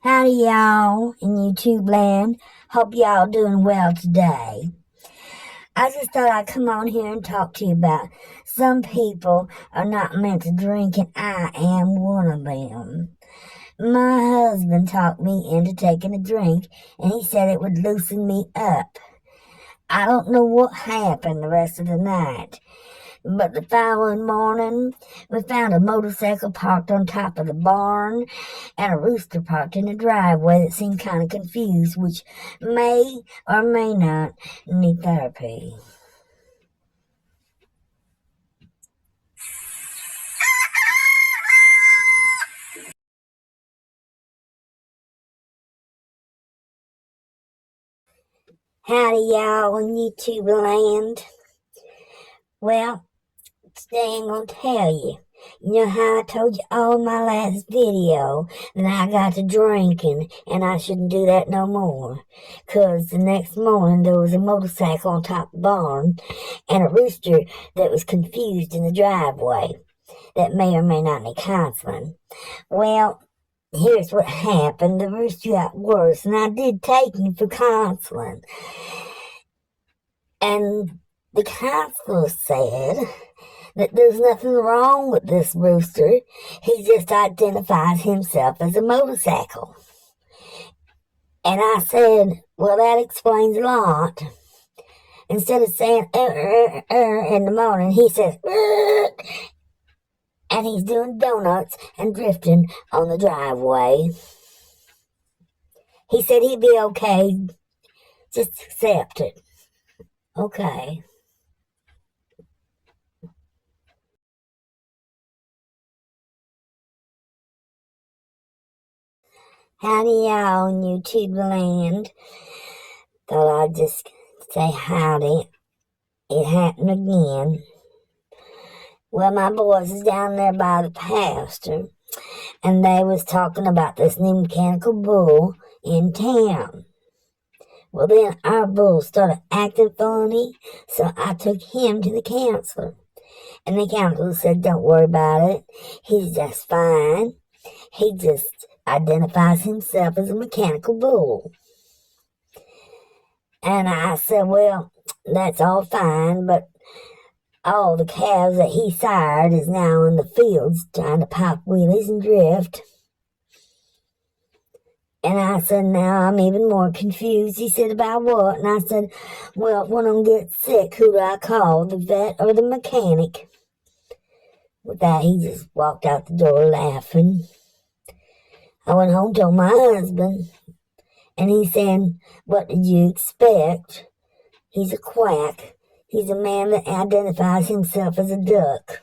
Howdy, y'all, in YouTube land. Hope y'all doing well today. I just thought I'd come on here and talk to you about some people are not meant to drink, and I am one of them. My husband talked me into taking a drink, and he said it would loosen me up. I don't know what happened the rest of the night. But the following morning, we found a motorcycle parked on top of the barn and a rooster parked in the driveway that seemed kind of confused, which may or may not need therapy. Howdy, y'all, on YouTube land. Well, today I'm going to tell you. You know how I told you all in my last video that I got to drinking and I shouldn't do that no more? 'Cause the next morning there was a motorcycle on top of the barn and a rooster that was confused in the driveway that may or may not need counseling. Well, here's what happened. The rooster got worse and I did take him for counseling. And the counselor said that there's nothing wrong with this rooster. He just identifies himself as a motorcycle. And I said, well, that explains a lot. Instead of saying in the morning, he says, and he's doing donuts and drifting on the driveway. He said he'd be okay. Just accept it. Okay. Howdy, y'all in YouTube land. Thought I'd just say howdy. It happened again. Well, my boys is down there by the pasture, and they was talking about this new mechanical bull in town. Well, then our bull started acting funny, so I took him to the counselor. And the counselor said, don't worry about it. He's just fine. He just identifies himself as a mechanical bull. And I said, well, that's all fine, but all the calves that he sired is now in the fields trying to pop wheelies and drift. And I said, now I'm even more confused. He said, about what? And I said, well, if one of them gets sick, who do I call, the vet or the mechanic? With that, he just walked out the door laughing. I went home, told my husband, and he said, what did you expect? He's a quack. He's a man that identifies himself as a duck.